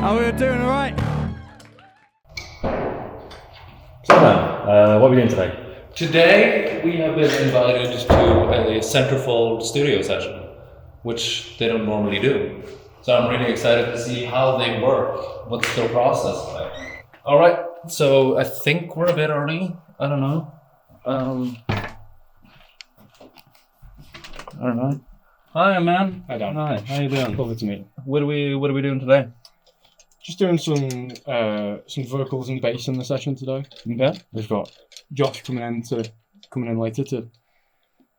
How are we doing, all right? So man, what are we doing today? Today we have been invited to a Centerfold studio session, which they don't normally do. So I'm really excited to see how they work. What's their process like? All right, so I think we're a bit early. I don't know. I don't know. Hi, man. Hi, Dan. Hi. How you doing? Lovely to meet you. What are we doing today? Just doing some vocals and bass in the session today. Okay. We've got Josh coming in later to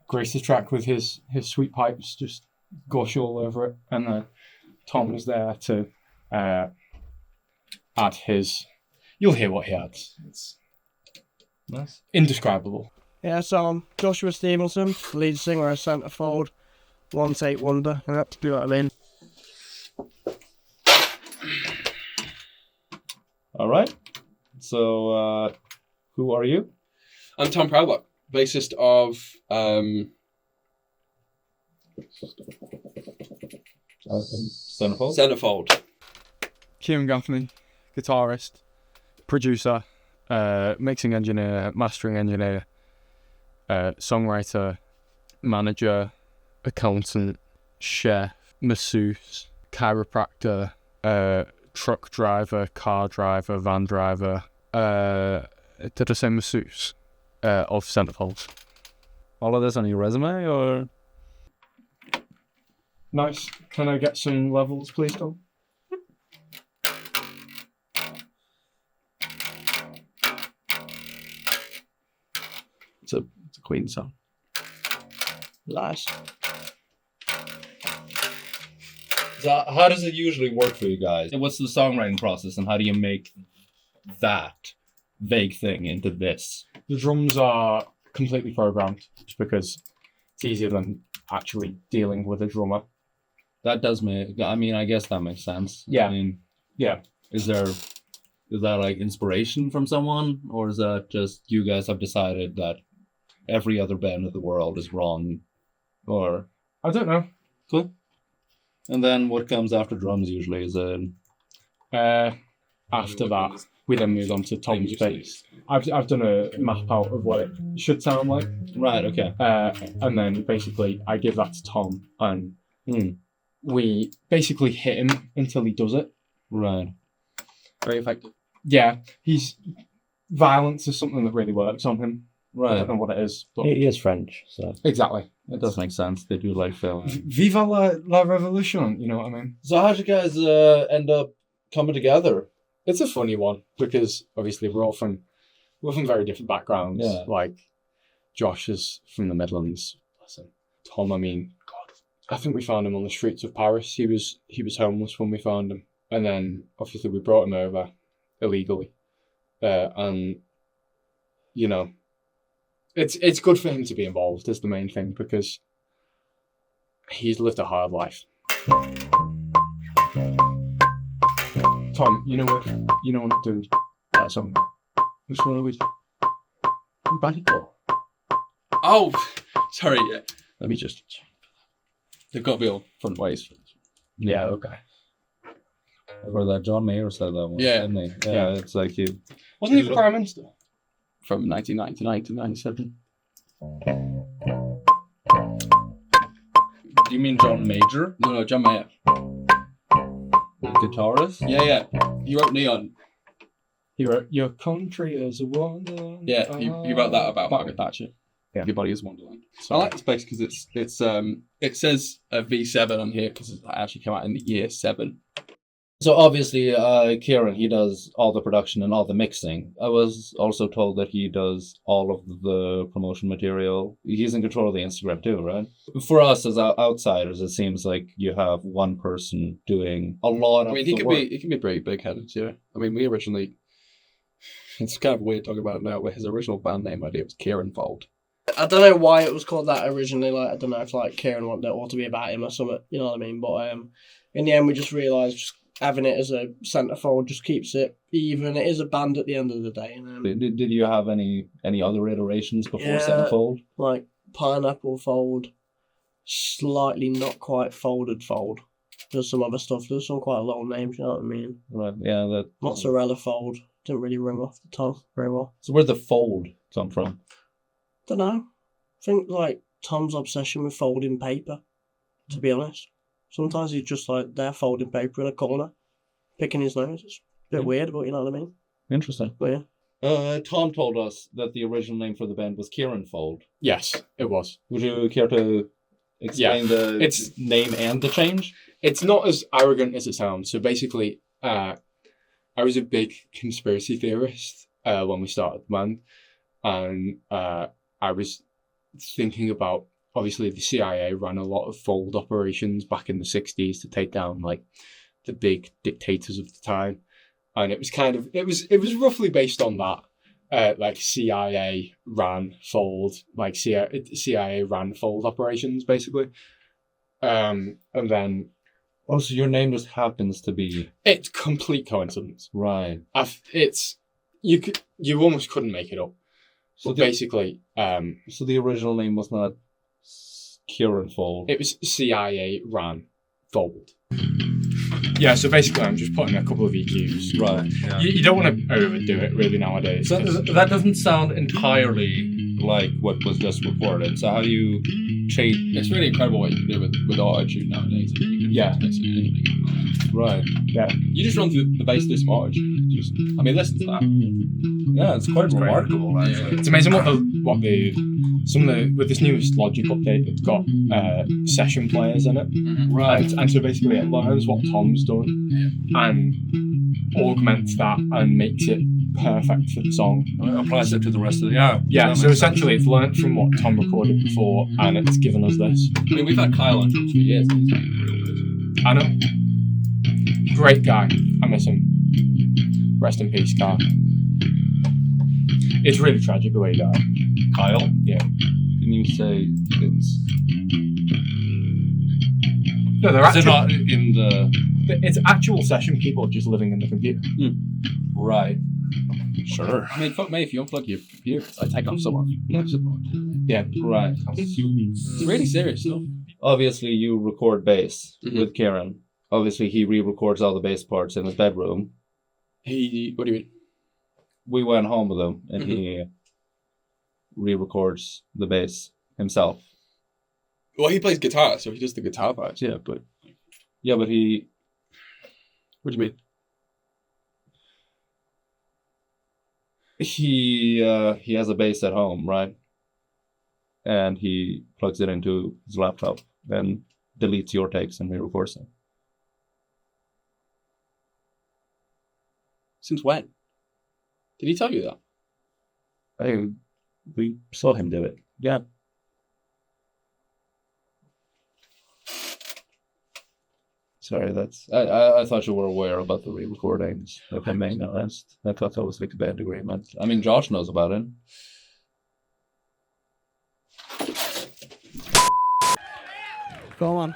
grace the track with his sweet pipes, just gush all over it, and then Tom is there to add his. You'll hear what he adds. It's Nice. indescribable. Yeah, so I'm Joshua Stevenson, lead singer of Centerfold, One Take Wonder, and that's what I mean. All right. So, who are you? I'm Tom Proudlock, bassist of Centerfold. Centerfold. Kieran Gaffney, guitarist, producer, mixing engineer, mastering engineer, songwriter, manager, accountant, chef, masseuse, chiropractor, truck driver, car driver, van driver. Did I say masseuse? Of Centerfold. All of this on your resume, or? Nice. Can I get some levels, please, Tom? It's a Queen song. Nice. So how does it usually work for you guys? What's the songwriting process, and how do you make that vague thing into this? The drums are completely programmed just because it's easier than actually dealing with a drummer. That does make. I mean, I guess that makes sense. Yeah. I mean, Yeah. is that like inspiration from someone, or is that just you guys have decided that every other band in the world is wrong, or? I don't know. Cool. And then what comes after drums usually is After that, we then move on to Tom's bass. I've done a map out of what it should sound like. right. Okay. And then basically I give that to Tom, and we basically hit him until he does it. Right. Very effective. Yeah, violence is something that really works on him. I Right. don't know what it is, but He is French, so. exactly. It does make sense. They do like film. Viva la revolution, you know what I mean? So how'd you guys end up coming together? It's a funny one because obviously we're from very different backgrounds. Yeah. Like Josh is from the Midlands. Bless him. Tom, I mean, God, I think we found him on the streets of Paris. He was homeless when we found him, and then obviously we brought him over illegally, and you know, it's good for him to be involved is the main thing because he's lived a hard life. Tom, you know what I'm doing that song? Which one are we doing? Banico. Oh, sorry. Yeah. Let me just. They've got to be all front ways. Yeah, okay. Or that John Mayer said that one. Yeah. Didn't he? Yeah. It's like you. Wasn't he the Prime Minister? From 1999 to 97. Do you mean John Major, No, John Mayer. the guitarist? Yeah. He wrote Neon. He wrote "Your Country is a Wonderland." Yeah, he wrote that about Margaret Thatcher. Yeah. Everybody is Wonderland. So, I like this place because it says V7 on here because it actually came out in the year 7. So obviously, Kieran, he does all the production and all the mixing. I was also told that he does all of the promotion material. He's in control of the Instagram too, right? For us as outsiders, it seems like you have one person doing a lot of I mean, he the can work. be pretty big-headed, yeah. I mean, we originally, it's kind of weird talking about it now, but his original band name idea was Kieran Fold. I don't know why it was called that originally. Like, I don't know if like Kieran wanted it all to be about him or something. You know what I mean? But in the end, we just realised just having it as a centerfold just keeps it even. It is a band at the end of the day. And, Did you have any other iterations before Yeah. Centerfold? like pineapple fold, slightly not quite folded fold. There's some other stuff. There's some quite low names, you know what I mean? Right. Yeah. That. Mozzarella fold. Didn't really ring off the tongue very well. So where'd the fold come from? Don't know. I think like Tom's obsession with folding paper, to be honest. Sometimes he's just like there folding paper in a corner, picking his nose. It's a bit weird, but you know what I mean? Interesting. But yeah. Tom told us that the original name for the band was Kieran Fold. Yes, it was. Would you care to explain the name and the change? It's not as arrogant as it sounds. So basically, I was a big conspiracy theorist when we started the band, and I was thinking about, obviously the CIA ran a lot of fold operations back in the 60s to take down like the big dictators of the time, and it was it was roughly based on that. Like CIA ran fold, like CIA ran fold operations basically, and then. Oh, so your name just happens to be... It's complete coincidence. Right. You almost couldn't make it up. So basically... So the original name was not Kieran Fold. It was CIA ran Fold. Yeah, so basically I'm just putting a couple of EQs. Right. Yeah. You don't want to overdo it really nowadays. So that doesn't sound entirely like what was just recorded. So how do you change? It's really incredible what you can do with auto-tune nowadays. You can basically anything. Right. Yeah. You just run through the bass through some auto-tune. Listen to that. Yeah, it's quite remarkable. Actually. It's amazing with this newest Logic update, it's got session players in it. Mm-hmm. Right. And so basically it learns what Tom's done and augments that and makes it perfect for the song. It applies it to the rest of the Yeah, so essentially it's learnt from what Tom recorded before and it's given us this. I mean, we've had Kyle on drums for years and he's been real good. I know. Great guy. I miss him. Rest in peace, Kyle. It's really tragic the way he died. Kyle? Yeah. Can you say it's... No, they're Is it not in the... It's actual session people just living in the computer. Right. Sure. I mean, fuck me, if you unplug your computer, I take off someone. Yeah. Right. It's really serious stuff. Obviously, you record bass Mhm. with Kieran. Obviously, he re-records all the bass parts in his bedroom. What do you mean? We went home with him, and he re-records the bass himself. Well, he plays guitar, so he does the guitar parts. Yeah, but he... What do you mean? He has a bass at home, right? And he plugs it into his laptop and deletes your takes and re-records them. Since when? Did he tell you that? We saw him do it. Yeah. Sorry, that's... I thought you were aware about the re-recordings of him being honest. I thought that was like a bad agreement. I mean, Josh knows about it. Go on.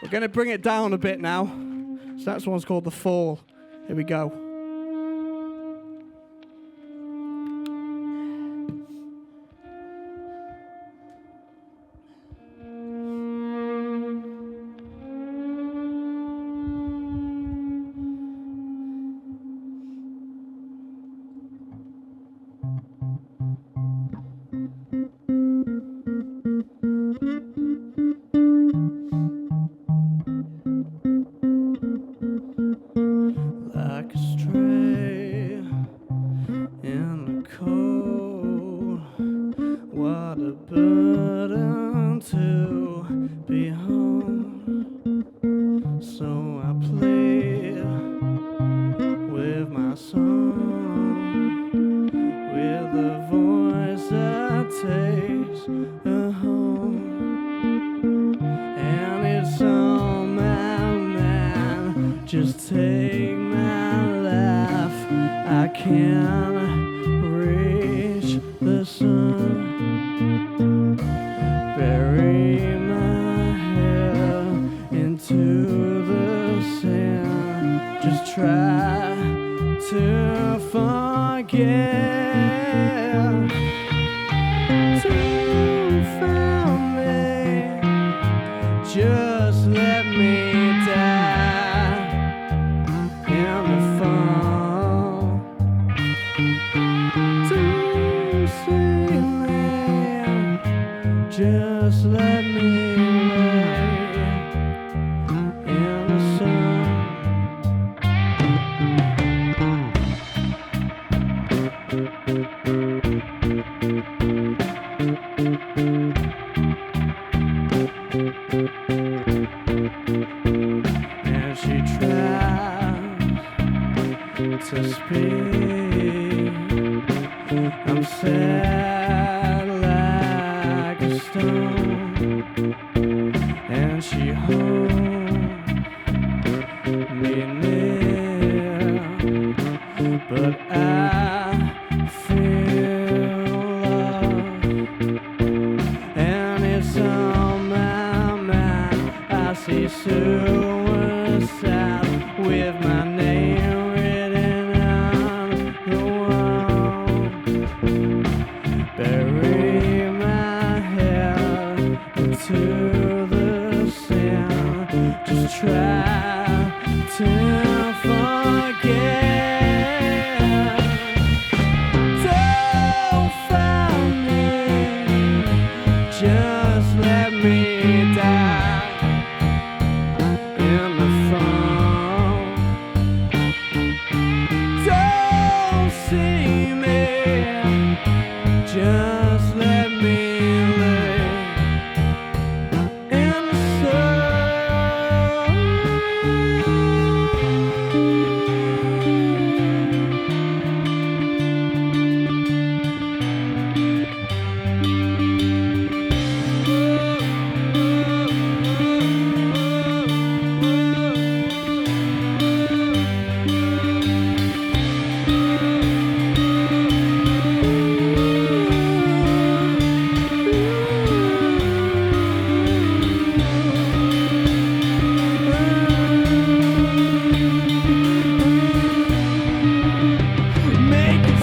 We're going to bring it down a bit now. So that's one's called The Fall. Here we go. Like a stray in the cold, what a burden to be home. So I play with my song, with a voice that takes her home. And it's all my man, just take my laugh. I can't reach the sun. Bury my head into the sand. Just try to forget. Don't find me. Just let me die. let me lay in the sun. And she tries to speak. I'm sad like a stone, and she holds me near, but I feel love, and it's on my mind. I see suicide with my name written on the wall. Bury my head into the sand. Just try to forget. Don't find me. Just let me die in the phone. Don't see me. Just let me lay in the sun. Make it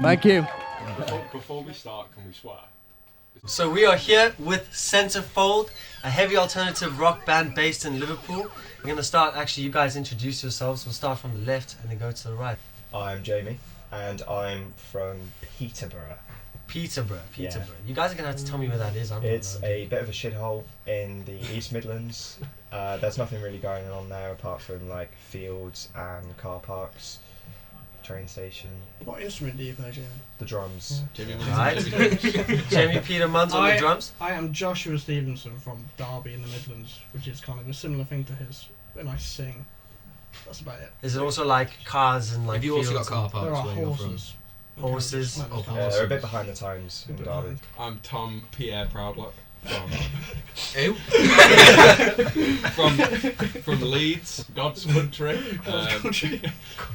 Thank you. Before we start, can we swear? So we are here with Centerfold, a heavy alternative rock band based in Liverpool. We're going to start, actually you guys introduce yourselves. We'll start from the left and then go to the right. I'm Jamie, and I'm from Peterborough. Peterborough. Yeah. You guys are going to have to tell me where that is. It's a bit of a shithole in the East Midlands. There's nothing really going on there apart from like fields and car parks, train station. What instrument do you play, Jaylen? The drums. Right. Jamie Peter Munns on the drums. I am Joshua Stevenson from Derby in the Midlands, which is kind of a similar thing to his, and I sing. That's about it. Is it also like cars and like Have you also got fields car and parks There are where you're from? horses. horses? No, there's Oh, cars. They're a bit behind the times in Derby. I'm Tom Pierre Proudlock. Ew. from Leeds, God's country.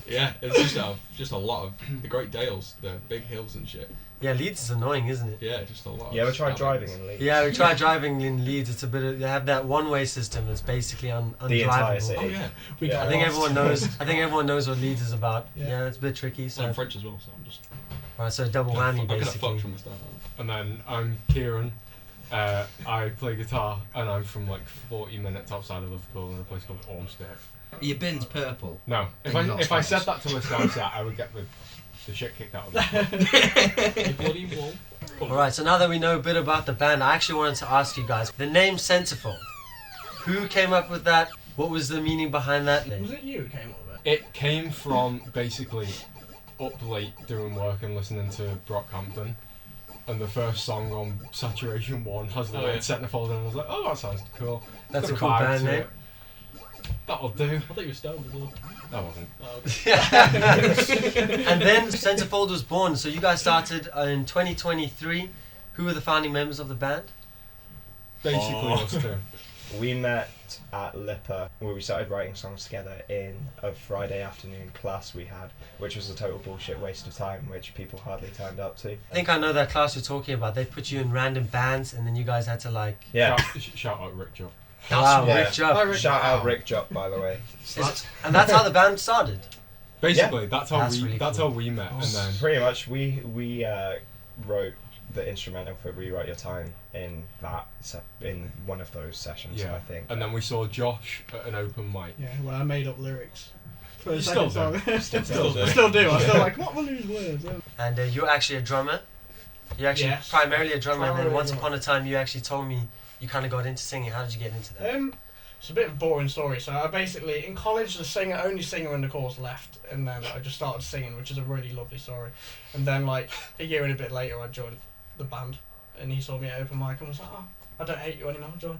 Yeah, it's just a lot of the Great Dales, the big hills and shit. Yeah, Leeds is annoying, isn't it? Yeah, just a lot. You ever tried driving in Leeds? Yeah, we tried driving in Leeds. It's a bit of, they have that one-way system that's basically undrivable. The entire city. Oh yeah, I think everyone knows. I think everyone knows what Leeds is about. Yeah, it's a bit tricky. So I'm French as well, so I'm just. Right, so double whammy I could have basically. fucked from the start. And then I'm Kieran. I play guitar, and I'm from like 40 minutes outside of Liverpool in a place called Ormskirk. Your bin's purple. No, if I said that to a Scouser, I would get the shit kicked out of me. You bloody wall. Alright, so now that we know a bit about the band, I actually wanted to ask you guys, the name Centerfold. Who came up with that? What was the meaning behind that name? Was it you who came up with it? It came from basically up late doing work and listening to Brockhampton. And the first song on Saturation 1 has the word Centerfold, and I was like, oh, that sounds cool. That's a Got cool vibe band to name. it. That'll do. I thought you were stoned as well. That wasn't. Oh, okay. And then Centerfold was born, so you guys started in 2023. Who were the founding members of the band? Basically us two. We met at Lipper, where we started writing songs together in a Friday afternoon class we had, which was a total bullshit waste of time, which people hardly turned up to. I think I know that class you're talking about. They put you in random bands, and then you guys had to like. Yeah. Shout out Rick Jupp. Wow, Yeah. Rick Jupp. Shout out Rick Jupp, by the way. And that's how the band started. Basically, that's how That's we really that's cool. how we met, and then Pretty much, we wrote the instrumental for Rewrite Your Time in in one of those sessions, yeah, I think. and then we saw Josh at an open mic. Yeah, well, I made up lyrics. For the You second still song. do. Still do. I still do. I'm still like, what were these words? And you're actually a drummer. You're actually Yes. primarily a drummer, and then Primarily once a upon a time you actually told me you kind of got into singing. How did you get into that? It's a bit of a boring story. So I basically, in college, the only singer in the course left, and then I just started singing, which is a really lovely story. And then like a year and a bit later, I joined the band, and he saw me at open mic and was like, oh, I don't hate you anymore, John.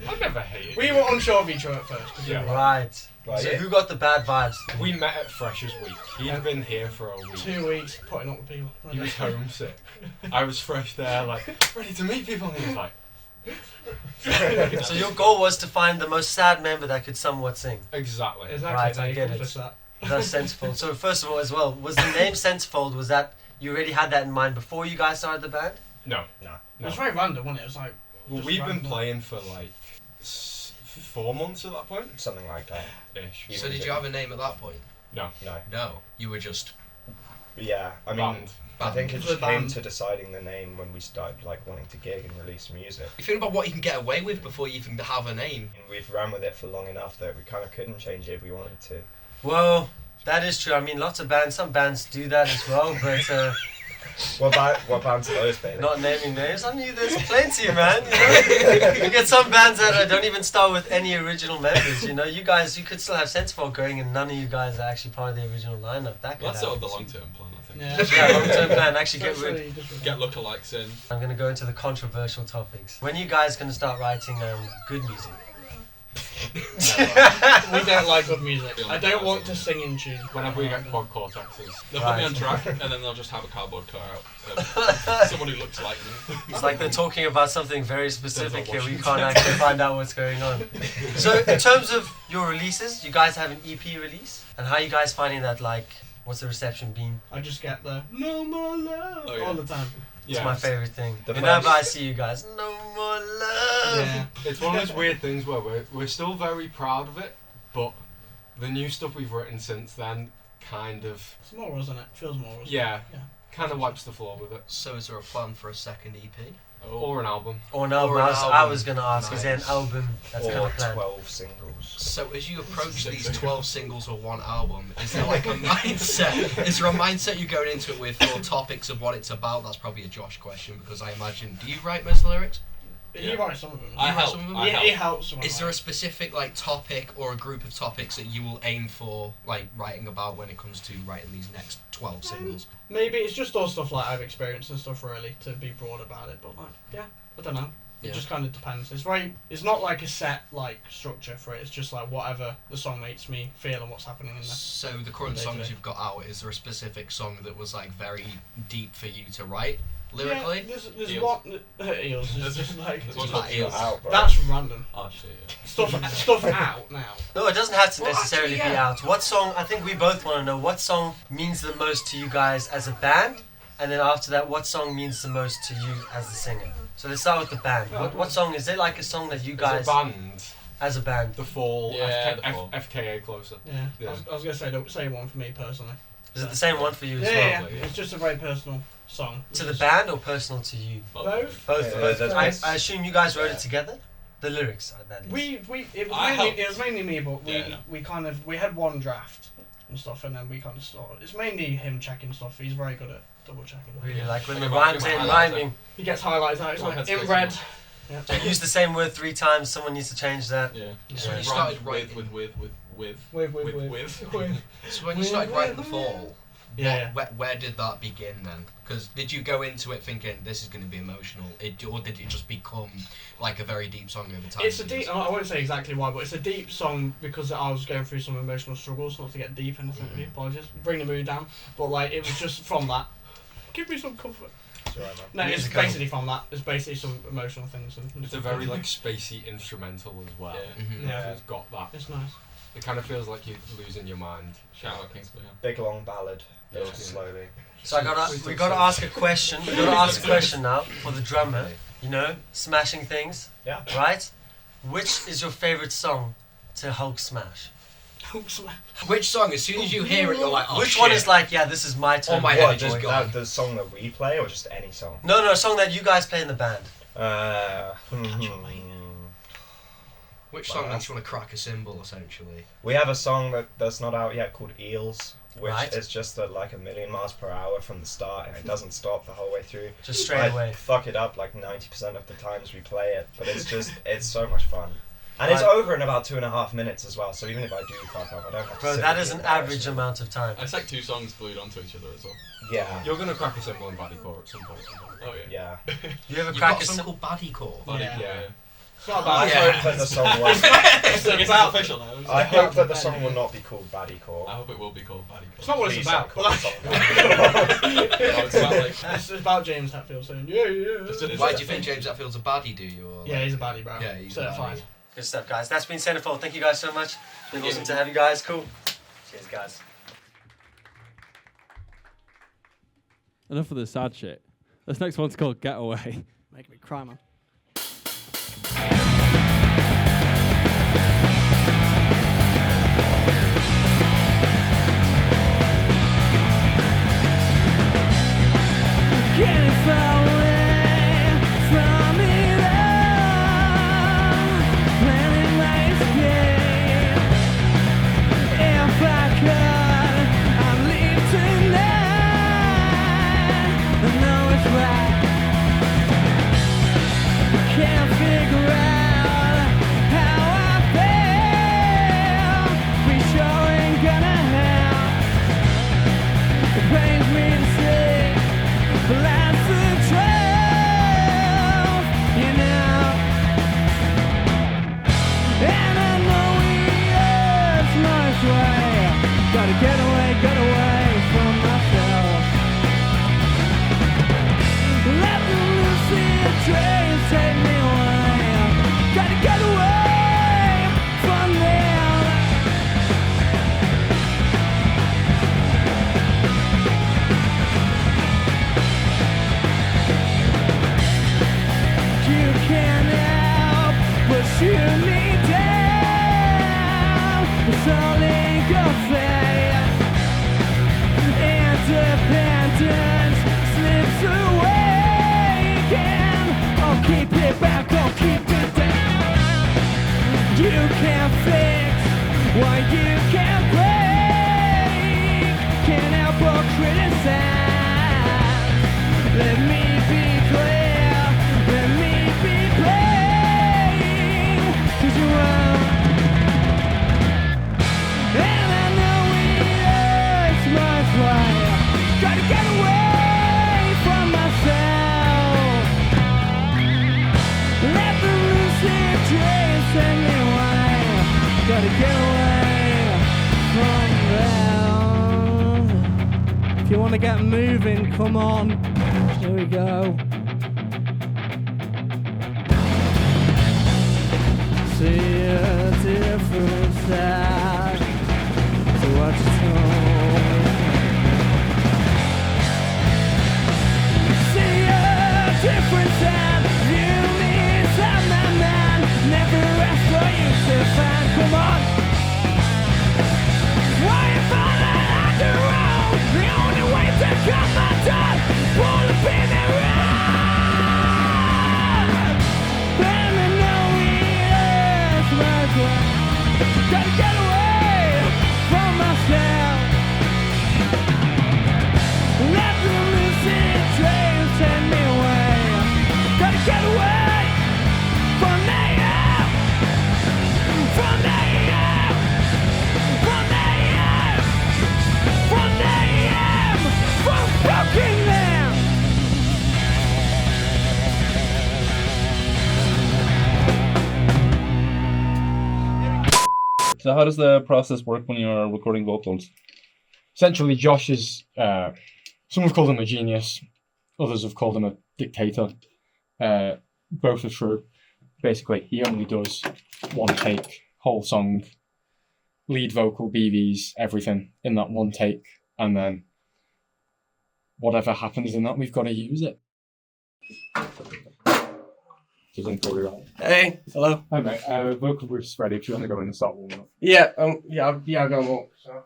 I never hated We you. were unsure of each other at first. 'cause we Yeah. were like Right. Right, So yeah. who got the bad vibes? We met at Freshers Week. He'd been here for a week. 2 weeks putting up with people. He was homesick. I was fresh there, like ready to meet people, and he was like, So your goal was to find the most sad member that could somewhat sing. exactly. Exactly, Right, I they get it. accomplished that. That's Centerfold. So first of all, as well, was the name Centerfold? Was that you already had that in mind before you guys started the band? No. It was very random, wasn't it? It was like. Well, just we've been random. playing for like 4 months at that point. Something like that. Ish. So did you have a name at that point? No. No. You were just Yeah, I mean, Band. I think it The just came band. to deciding the name when we started like wanting to gig and release music. You think about what you can get away with before you even have a name. And we've ran with it for long enough that we kind of couldn't change it if we wanted to. Well, that is true. I mean, some bands do that as well, but What bands are those, Bailey? not naming names. I mean, there's plenty, man. You know? You get some bands that don't even start with any original members. You know, you could still have Centerfold going, and none of you guys are actually part of the original lineup. That could That's sort of happen. the long-term plan, I think. Yeah. Yeah, long-term plan. Actually, get rid. Essentially, just- Get lookalikes in. I'm gonna go into the controversial topics. When are you guys gonna start writing good music? We don't like good music. I don't want to sing in tune. Whenever we get quad cortexes. They'll put me Right. on track and then they'll just have a cardboard cutout of someone who looks like them. It's like they're talking about something very specific here. We Washington. can't actually find out what's going on. So, in terms of your releases, you guys have an EP release, and how are you guys finding that? Like, what's the reception been? I just get the no more love Oh, yeah. all the time. It's my favorite thing. The Whenever first- I see you guys, no more love. Yeah. It's one of those weird things where we're still very proud of it, but the new stuff we've written since then kind of It's more, isn't it? Feels more. Isn't yeah, Yeah. kind of wipes the floor with it. So is there a plan for a second EP? Or an album. Or an album. Or an I album. was gonna ask, is there an Nice. album that's kind Or of planned? 12 singles. So as you approach these 12 singles or one album, is there like a mindset? Is there a mindset you're going into it with, or topics of what it's about? That's probably a Josh question, because I imagine, do you write most of the lyrics? He writes some of them. I help. some of them? I He helps. Someone Is there a specific like topic or a group of topics that you will aim for, like writing about when it comes to writing these next 12 singles? Maybe it's just all stuff like I've experienced and stuff really to be broad about it, but like yeah, I don't know. It Yeah. just kind of depends. It's not like a set like structure for it. It's just like whatever the song makes me feel and what's happening in there. So the current Day to songs day. you've got out, is there a specific song that was like very deep for you to write? lyrically? Yeah, there's Eels. one. Eels. There's just like. There's one Not called Eels. Out, bro. That's random. Oh shit. Stuff out now. No, it doesn't have to Well, necessarily actually, be yeah. out. What song? I think we both want to know what song means the most to you guys as a band, and then after that, what song means the most to you as a singer. So let's start with the band. What song is it? Like a song that you guys As a band, as a band? The Fall, Yeah, The Fall. FKA Closer. Yeah. Yeah. I was gonna say don't say one for me personally. Is it the same one for you as Yeah, well? yeah. Probably, yeah. It's just a very personal song. To the band or personal to you? Both. Both. Yeah, both. that's- I assume you guys wrote it together. The lyrics, that is. It I was mainly me, but Yeah, no. we had one draft and stuff, and then we kind of started. It's mainly him checking stuff. He's very good at double checking. Really like when the Like rhymes about ain't highlights, rhyming. He gets highlights out. It's Well, like that's inbred. basically- Yeah. Use the same word 3 times. Someone needs to change that. Yeah. So when you Yeah. started With, writing, with. With. so when you started writing The Fall, Yeah. where did that begin then? Because did you go into it thinking this is going to be emotional, or did it just become like a very deep song over time? It's a deep. I won't say exactly why, but it's a deep song because I was going through some emotional struggles. Not to get deep into anything, apologies. Bring the mood down. But like it was just from that. Give me some comfort. It's alright, man. No, it's Musical. basically from that. It's basically some emotional things. And It's a very like spacey instrumental as well. Yeah. Mhm. Yeah. It's got that. It's nice. It kind of feels like you're losing your mind. Shout out Kingsley. Yeah. Big long ballad. Built Yeah. slowly. So we gotta ask a question. We gotta ask a question now for the drummer. You know, smashing things. Yeah. Right. Which is your favorite song to Hulk smash? Which song? As soon as you hear it, you're like, oh, Which shit. one is like, yeah, this is my turn. Oh my to head What, just enjoy? gone. the song that we play or just any song? No, a song that you guys play in the band. Which song makes you want to crack a cymbal, essentially? We have a song that's not out yet called Eels, which Right. is just like a million miles per hour from the start, and it doesn't stop the whole way through. Just straight I away. fuck it up like 90% of the times we play it, but it's just it's so much fun. And it's Right. over in about 2.5 minutes as well, so even if I do fuck up, I don't have to Bro, sit that and is be an embarrassed. average amount of time. It's like 2 songs glued onto each other as well. Yeah. You're gonna crack a cymbal in Bodycore at some point. Oh yeah. Yeah. You ever You've crack got a a song cymbal? called Baddiecore. Yeah. It's not I bad. hope that the song will. It's not official now. I hope that the song will not be called Baddiecore. I hope it will be called Bodycore. It's not what it's Please about. don't call But the song Baddiecore. Oh, it's about like. it's about James Hetfield saying, yeah. It's Why do you think James Hetfield's a baddie, do you? Or Yeah, he's a baddie, bro. Yeah, he's a certified. baddie. Good stuff, guys. That's been Centerfold. Thank you guys so much. It's been awesome to have you guys. Cool. Cheers, guys. Enough of the sad shit. This next one's called Getaway. Make me cry, man. Getting far away from it all. Planning my escape. If I could, I'd leave tonight. I know it's right. wanna get moving, come on. Here we go. See a different side to what you told me. See a different side. You mean I'm my man. Never ask for you to find. Come on. Why you falling like the road? The only way to come undone. Pull the pin and run. And I know it's my way. Gotta get away from myself. Let the music train send me away. Gotta get away from the air. From the air. From the air. From the air. From broken land. So how does the process work when you're recording vocals? Essentially, Josh is, some have called him a genius, others have called him a dictator. Both are true. Basically, he only does one take, whole song, lead vocal, BVs, everything in that one take, and then whatever happens in that, we've got to use it. Hey, hello. Hi mate, vocal brief's ready if you want to go in and start warming up. Yeah, I'll go and walk. So.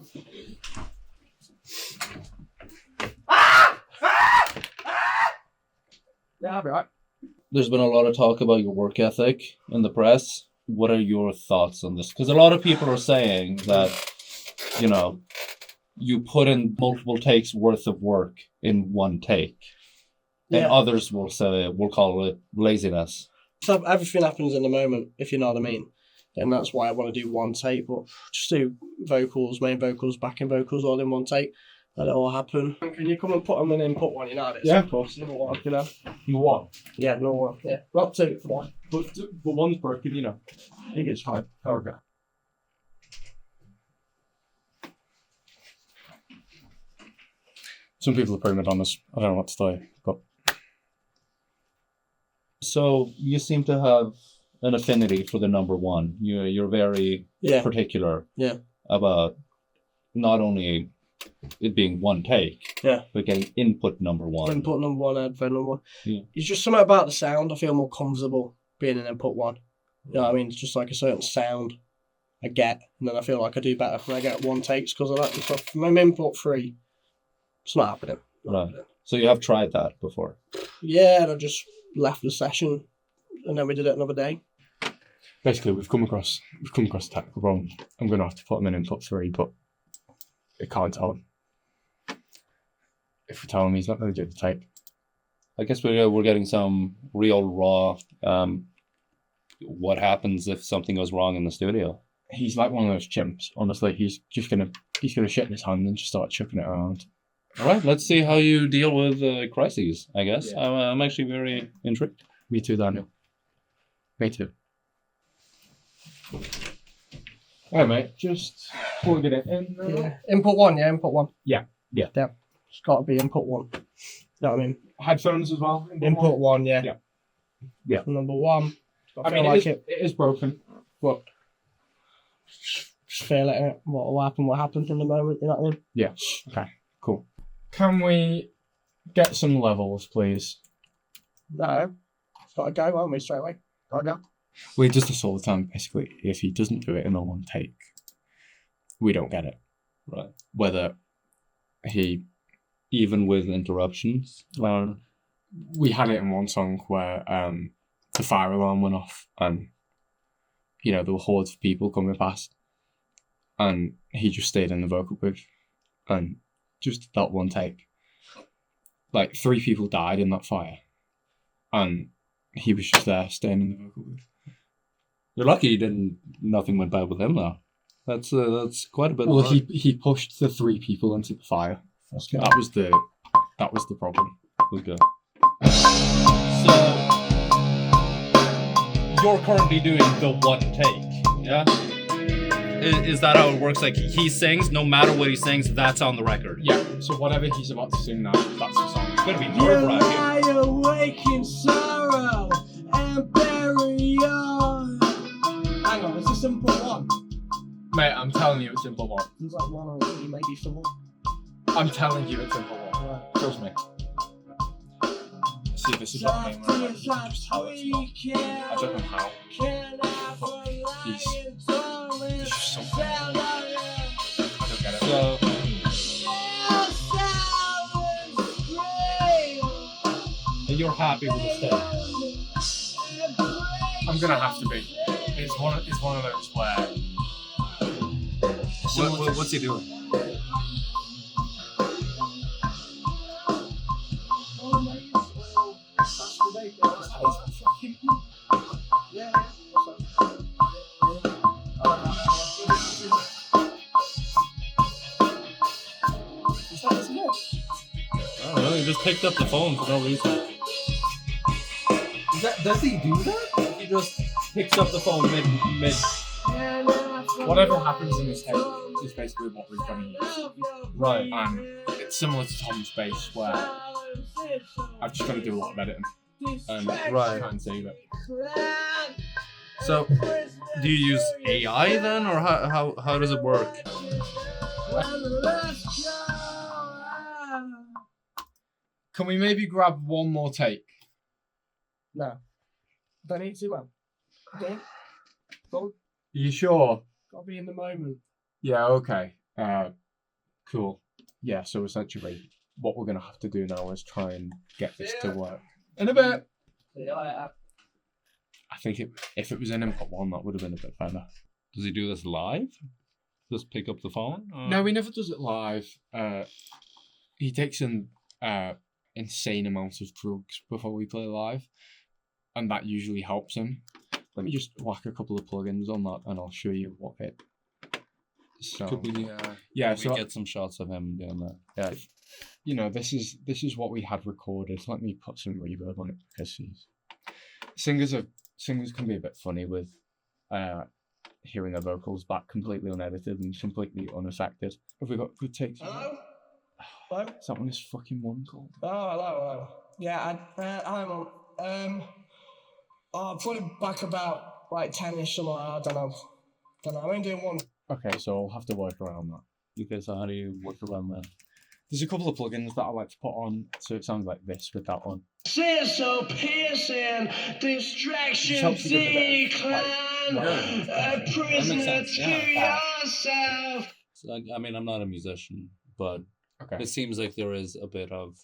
Yeah, I'll be right. There's been a lot of talk about your work ethic in the press. What are your thoughts on this? Because a lot of people are saying that, you know, you put in multiple takes worth of work in one take. And others will call it laziness. So everything happens in the moment, if you know what I mean. And that's why I want to do one take, but just do vocals, main vocals, backing vocals all in one take. Let it all happen. Can you come and put them in input one, you know? Yeah, of course. Number one, you know? Number one. Yeah, number one. Yeah. Not two, one. But one's broken, you know. I think it's high. Okay. Some people are prima donnas. I don't know what to tell you, but. So you seem to have an affinity for the number one. You're very particular about not only it being one take, but getting input number one. Input number one, advert number one. Yeah. It's just something about the sound. I feel more comfortable being in input one. You know what I mean? It's just like a certain sound I get, and then I feel like I do better when I get one takes because of that. So from my input three, it's not happening. Right. So you have tried that before? Yeah, and I just left the session, and then we did it another day. Basically, we've come across a technical problem. I'm going to have to put him in input three, but I can't tell him. If we tell him, he's not going to do the tape. I guess we're getting some real raw. What happens if something goes wrong in the studio? He's like one of those chimps. Honestly, he's gonna shit in his hand and just start chucking it around. All right, let's see how you deal with crises. I guess I'm actually very intrigued. Me too, Daniel. Me too. All right, mate. Just plug it in. Yeah. Input one. Yeah, input one. Yeah. It's got to be input one. You know what I mean? Headphones as well. Input one. Yeah. Yeah. Number one. I mean, it is broken, but just feel it. What will happen? What happens in the moment? You know what I mean? Yeah. Okay. Cool. Can we get some levels, please? No. It's got to go, won't we? Straight away. Got to go. We just this all the time. Basically, if he doesn't do it in a one take, we don't get it. Right. Whether he, even with interruptions, we had it in one song where the fire alarm went off, and you know there were hordes of people coming past, and he just stayed in the vocal booth, and just that one take, like 3 people died in that fire, and he was just there staying in the vocal booth. You're lucky nothing went bad with him though. That's quite a bit. Well, he pushed the 3 people into the fire. That was the problem. Okay. So you're currently doing the one take, yeah? Is that how it works? Like he sings, no matter what he sings, that's on the record. Yeah. So whatever he's about to sing now, that's the song. It's gonna be nerve-wracking. I awake in sorrow and bury your. Hang on, it's a simple one. Mate, I'm telling you, it's simple one. There's like one or two, maybe someone. I'm telling you, it's simple one. Trust me. See, this is what I mean. Right? Just how it's not. I don't know how. But he's just something. I don't get it. So you're happy with the stage? I'm gonna have to be. It's one of those where. What's he doing? I don't know, he just picked up the phone for no reason. Does he do that? He just picks up the phone mid. Whatever happens in this tape is basically what we're gonna use. Right. And it's similar to Tom's bass where I've just got to do a lot of editing and try and save it. So, do you use AI then, or how does it work? Can we maybe grab one more take? No. Don't need to, man. Don't. You sure? Gotta be in the moment. Yeah, okay. Cool. Yeah, so essentially what we're going to have to do now is try and get this to work. In a bit. Yeah. I think if it was in input one, that would have been a bit better. Does he do this live? Just pick up the phone? No, he never does it live. He takes in insane amounts of drugs before we play live, and that usually helps him. Let me just whack a couple of plugins on that, and I'll show you what it. So Could we, so get some shots of him doing that? yeah, you know, this is what we had recorded. Let me put some reverb on it because singers can be a bit funny with hearing their vocals back completely unedited and completely unaffected. Have we got good takes? Hello? Hello? Is that one his fucking one called? Oh, hello. Yeah, I'm on. I'll put it back about like 10ish something. I don't know. I'm only doing one. Okay, so I'll have to work around that. Okay, so how do you work around that? There's a couple of plugins that I like to put on, so it sounds like this with that one. She's so piercing, distraction decline, a prisoner to yourself. So, I mean, I'm not a musician, but Okay. it seems like there is a bit of.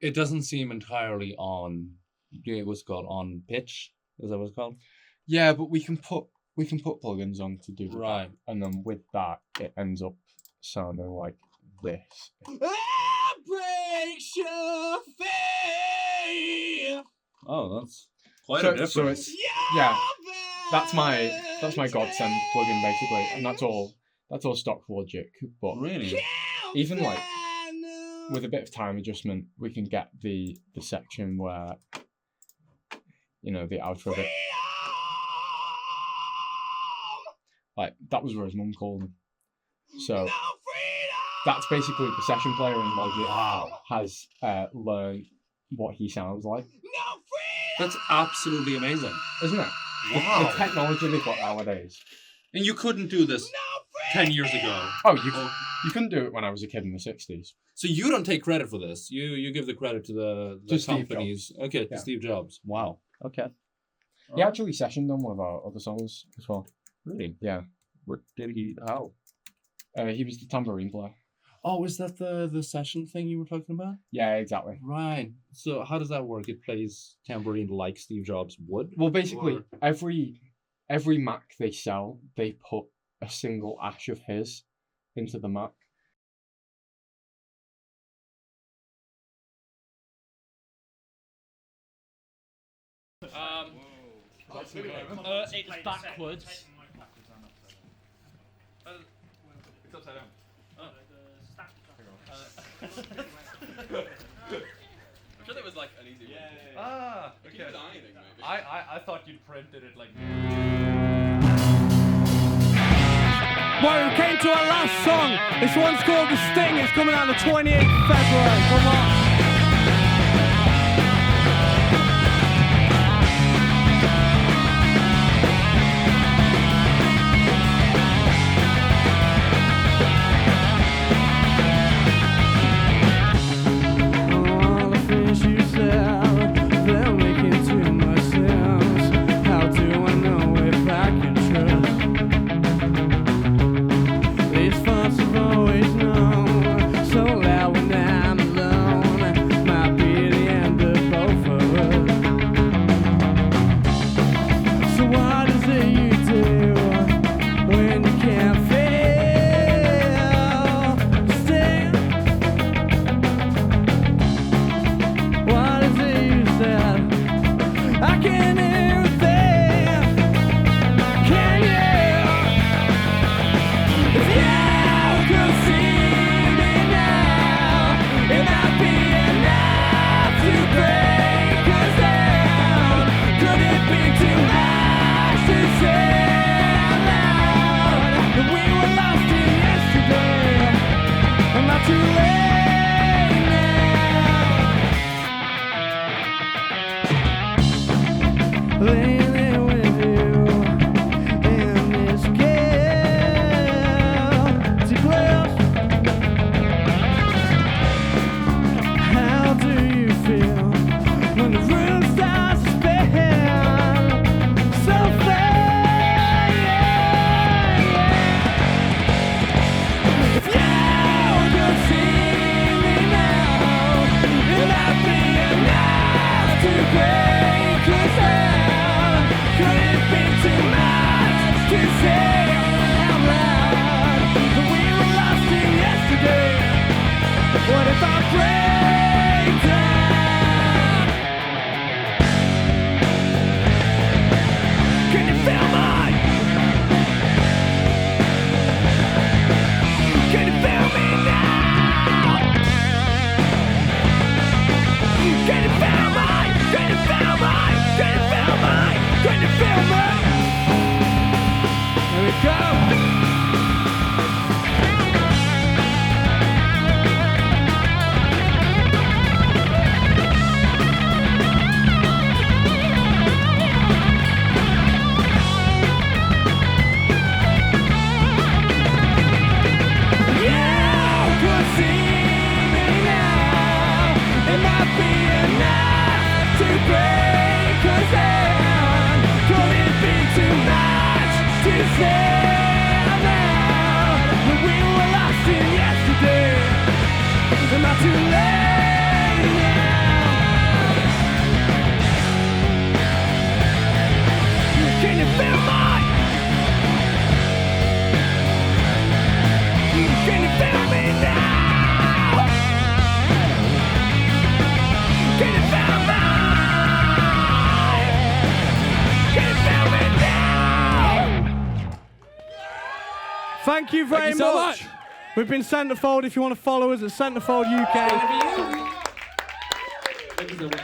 It doesn't seem entirely on. What's it called, on pitch? Is that what it's called? Yeah, but we can put plugins on to do with Right. that, and then with that, it ends up sounding like this. Breaks your face. Oh, that's quite So a difference. it's that's my godsend plugin basically, and that's all stock Logic. But Really? even like with a bit of time adjustment, we can get the section where, you know, the outro bit. Like that was where his mum called him. So that's basically the session player in Logic has learned what he sounds like. That's absolutely amazing. Isn't it? Wow. The technology they've got nowadays. And you couldn't do this 10 years ago. Oh, you couldn't do it when I was a kid in the 60s. So you don't take credit for this. You give the credit to the Steve companies. Okay, Yeah. to Steve Jobs. Wow. Okay. He actually sessioned on one of our other songs as well. Really? Yeah. Where did he? How? He was the tambourine player. Oh, is that the session thing you were talking about? Yeah, exactly. Right. So how does that work? It plays tambourine like Steve Jobs would? Well, basically, Or- every Mac they sell, they put a single ash of his into the Mac. It's backwards. It's upside down. I'm sure there was like an easy one. Ah, You can do it on anything, maybe. I thought you printed it like. Right, we came to our last song. This one's called The Sting. It's coming out on the 28th of February. Come on. Thank you very much. We've been Centerfold. If you want to follow us at Centerfold UK. Thank you so much.